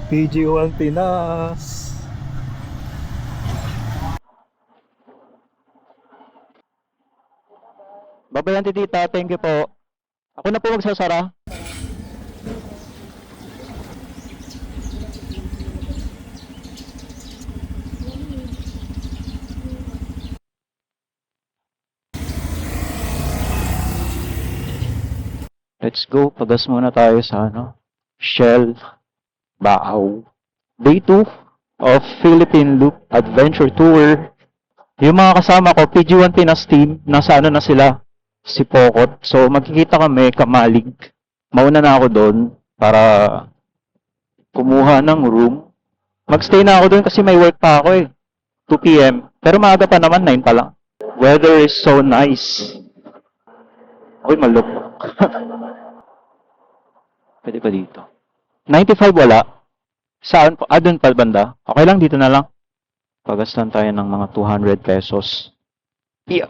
PG1 Pinas. Babayan tita, thank you po. Ako na po magsasara. Let's go. Pagas muna tayo sa Shell Baaw. Day 2 of Philippine Loop Adventure Tour. Yung mga kasama ko, PG1 Pinas team, nasa na sila? Si Pokot. So, magkikita kami, Kamalig. Mauna na ako doon para kumuha ng room. Magstay na ako doon kasi may work pa ako eh. 2 p.m. Pero maaga pa naman, 9 pa lang. Weather is so nice. Uy, malupok. Pwede pa dito. 95 wala. Saan po? Doon pa banda. Okay lang, dito na lang. Pagastan tayo ng mga 200 pesos. Yeah.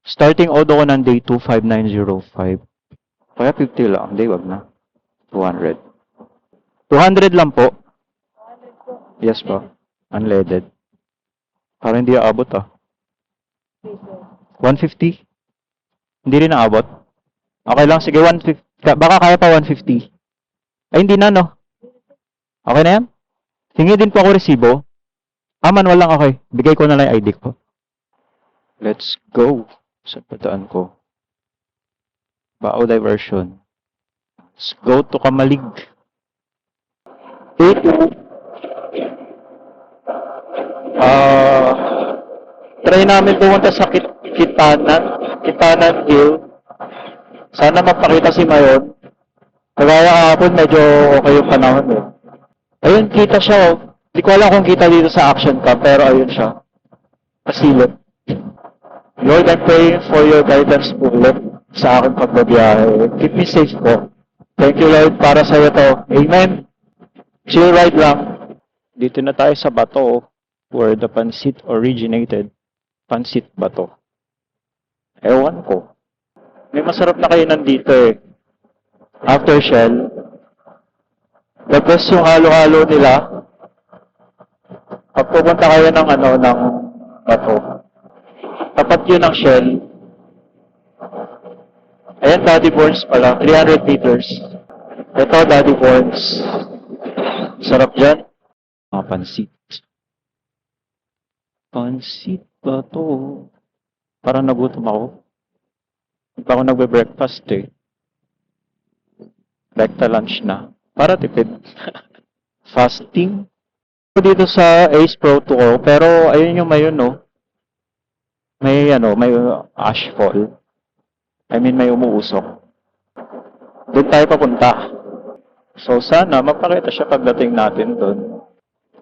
Starting odo ko ng day 25905. Kaya 50 lang. Day, wag na. 200. 200 lang po. Yes po. Unleaded. Parang hindi aabot 150? Hindi rin naabot. Okay lang. Sige, 150. Baka kaya pa 150. Ay, hindi na, no? Okay na yan? Hingi din po ako resibo. Manual lang, okay. Bigay ko na lang yung ID ko. Let's go. Sa pataan ko. Baaw diversion. Let's go to Kamalig. Day 2. Try namin pumunta sa Kitanan Hill. Sana mapakita si Mayon. Kagaya kahapon, medyo okay yung panahon eh. Ayun, kita siya oh. Hindi ko alam kung kita dito sa action cam, pero ayun siya. Pasilip. Lord, I'm praying for your guidance po, Lord, sa aking pagbabiyahe. Keep me safe po. Thank you, Lord, para sa iyo to. Amen. Chill ride lang. Dito na tayo sa Bato, where the Pansit originated. Pansit Bato. Ewan ko. May masarap na kainan dito eh. After Shell. The best yung halo-halo nila. Pag pupunta kayo ng ng Bato. Tapat yun ng Shell. Ayan, Daddy Borns pala. 300 meters. Ito, Daddy Borns. Sarap dyan. Mga pansit. Pansit ba to? Parang nagutom ako. Hindi pa ako nagbe-breakfast eh. Rekta lunch na. Para tipid. Fasting. Dito sa Ace Pro 2 ko, pero ayun yung may may ashfall. I mean, may umuusok. Doon tayo papunta. So, sana mapakita siya pagdating natin doon.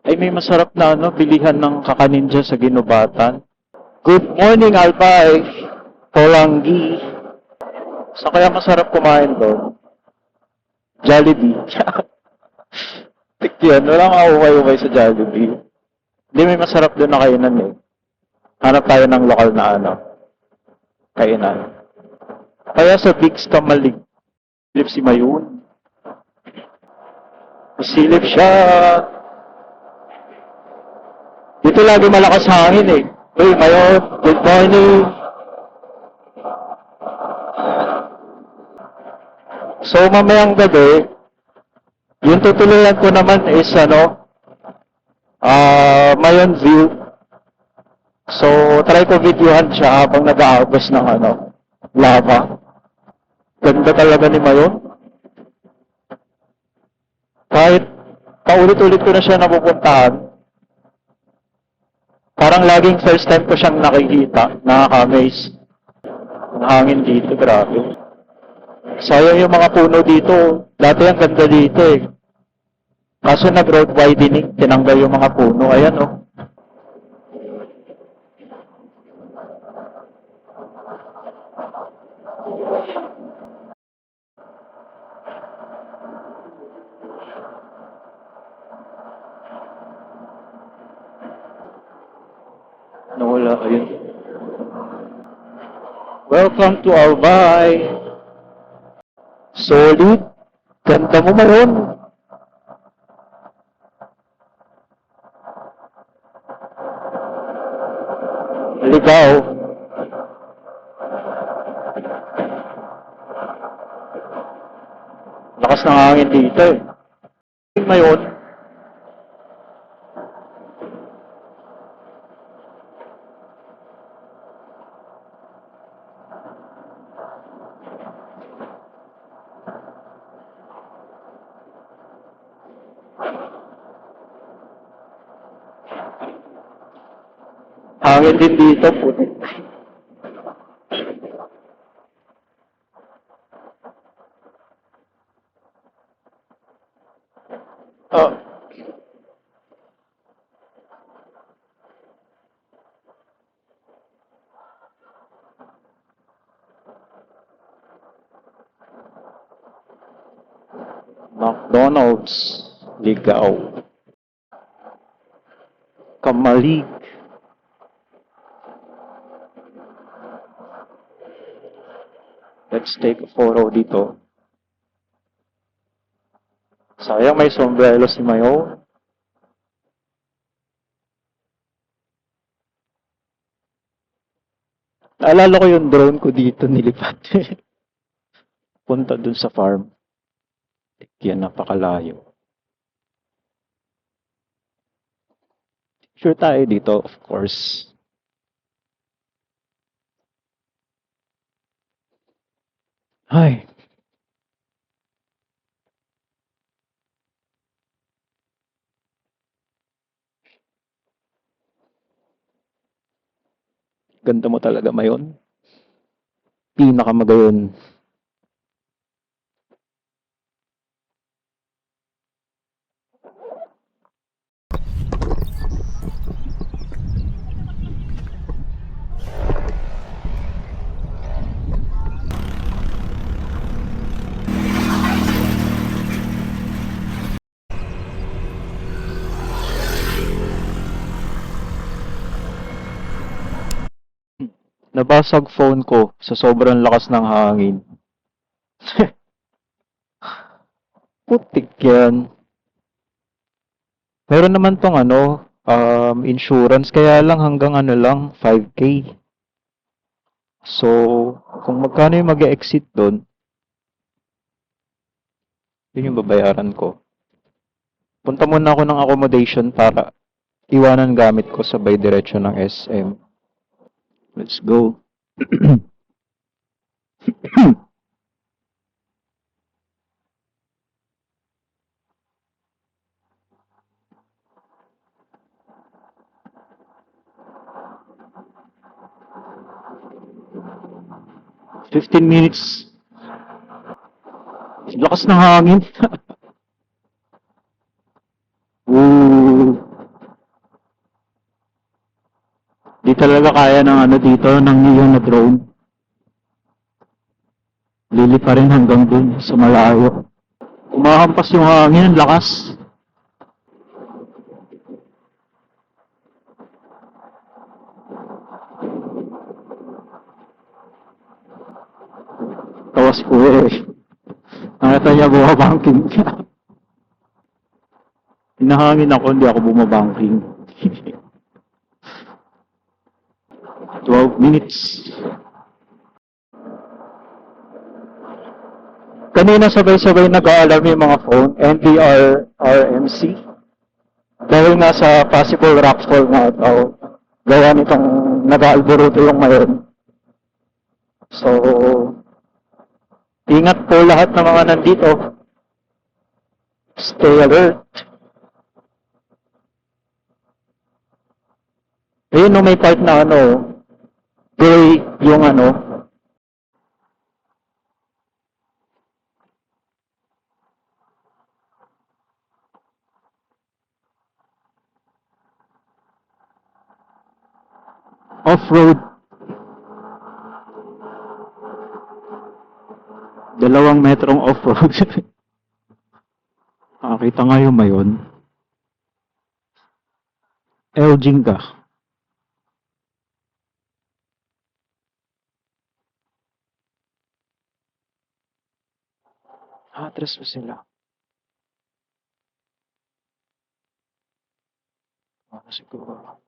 Ay, may masarap na bilihan ng kakanin dyan sa Ginubatan. Good morning, Albay. Polanggi. Saan kaya masarap kumain doon? Jollibee. Tik yan. Walang maumay-umay sa Jollibee. Hindi, may masarap doon na kainan eh. Hanap tayo ng lokal na kainan. Kaya sa Big's Kamalig, silip si Mayon. Silip siya. Dito lagi malakas hangin eh. Uy, Mayon, good morning. So, mamayang gabi, yung tutuluyan ko naman is Mayon View. So, try ko videohan siya habang nag-aagos ng lava. Ganda talaga ni Mayon. Kahit paulit-ulit ko na siya napupuntahan, parang laging first time ko siyang nakikita, nakaka-amaze. Ang hangin dito, grabe. Sayang yung mga puno dito. Dati ang ganda dito eh. Kaso nag-road widening, tinanggal yung mga puno. Ayan oh. Nawala, ayun. Welcome to Albay. Solid. Ganda mo Mayon. Ligaw. Lakas ng hangin dito eh. Ngayon, hangin din dito, puti. Oh. McDonald's, Ligaw. Kamalig. Let's take a photo dito. Sayang may sombrero si Mayo. Naalala ko yung drone ko dito nilipat. Punta dun sa farm. Yan, napakalayo. Sure tayo dito, of course. Ay. Ganda mo talaga, Mayon. Pinakamagayon. Nabasag phone ko sa sobrang lakas ng hangin. Putik yan. Meron naman tong insurance, kaya lang hanggang 5K. So, kung magkano yung mag-exit doon, yun yung babayaran ko. Punta muna ako ng accommodation para iwanan gamit ko sabay diretso ng SM. Let's go. 15 minutes. Lakas ng hangin. Ooh. Di talaga kaya ng dito, ng Neo na drone. Lili pa rin hanggang dun sa malayo. Kumakampas yung hangin, ang lakas. Tawas ko eh. Nakita niya bumabangking. Hinahangin ako, hindi ako bumabangking. 12 minutes. Kanina sabay-sabay nag-aalarm yung mga phone, NDR, RMC. Dahil nga sa possible rockfall na ito, gawa nitong nag-aalboruto yung ngayon. So, ingat po lahat ng mga nandito. Stay alert. Ayun no, may part na gray yung off-road. 2 metrong off-road. Nakakita nga yung mayon. Elgin ka. Atras pa sila. Siguro.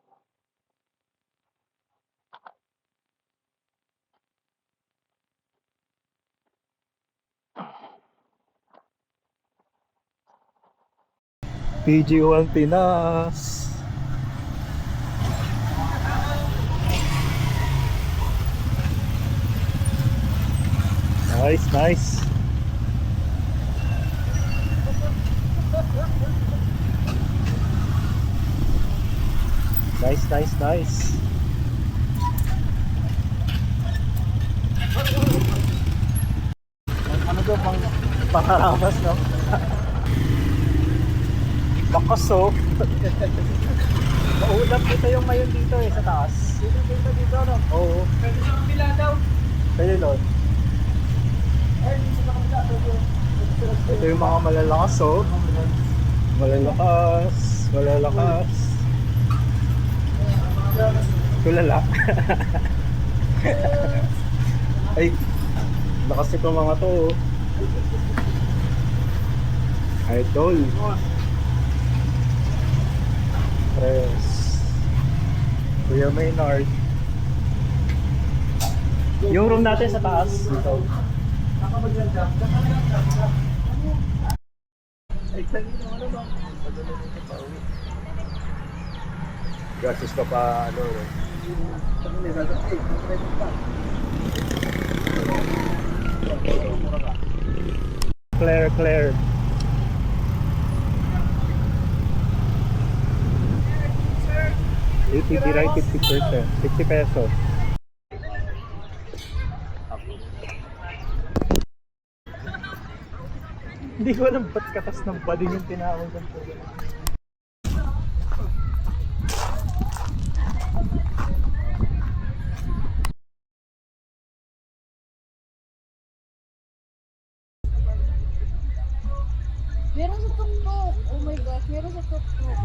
PG1 Pinas. Nice, nice. Nice, nice, nice. Ano daw pang pangarabas, no? Lakas, oh. Maulap dito yung mayon dito eh, sa taas. Dito dito, no? Oo. Pwede sa kabila daw. Pwede doon. Ito yung mga malalakas, oh. Malalakas. Malalakas. Tulala. Ay, lakas ito mga to, oh. Idol. Press. Kuya Maynard. Yung room natin sa taas dito. Gastos ka pa, ano, no? Claire, Claire. ATV ride 50%. 50 pesos. Hindi ko alam ba't katas ng bading yung tinawag ng program. Meron sa tuktok. Oh my gosh, meron sa tuktok.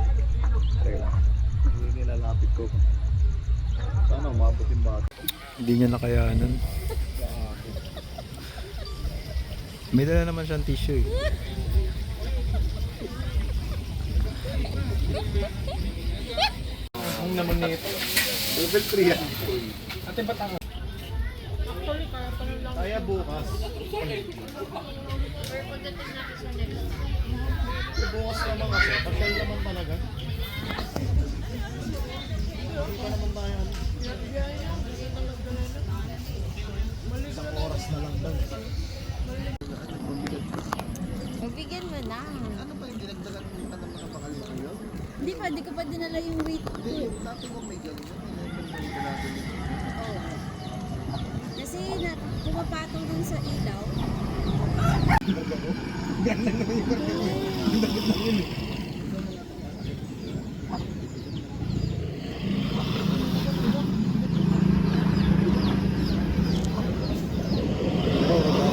Hindi nilalapit ko. Sana umabot yung bata. Hindi niya nakayanan. May dala naman siyang tissue eh. Ang naman nito. Level 3 yan. Ate ba't ang... Kaya bukas. Bukas naman kasi. Pagkal naman talaga. Hindi pa naman tayo. Isang oras na lang daw. Magbigyan mo na. Ano pa yung dinagdagan mo na naman ang bakal na kayo? Hindi ko pa dinala yung weight ko. Dati mo may gano'n. Kasi pumapatong dun sa ilaw. Ganun naman yung karne. Ang dagat lang yun eh.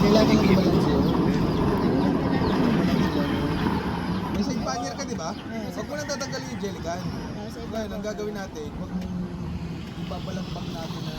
Kailangan yung balance yun. May side banner ka, di ba? Huwag mo nang tatanggalin yung jelly can. Ngayon, ang gagawin natin, huwag mong ibabalambak natin na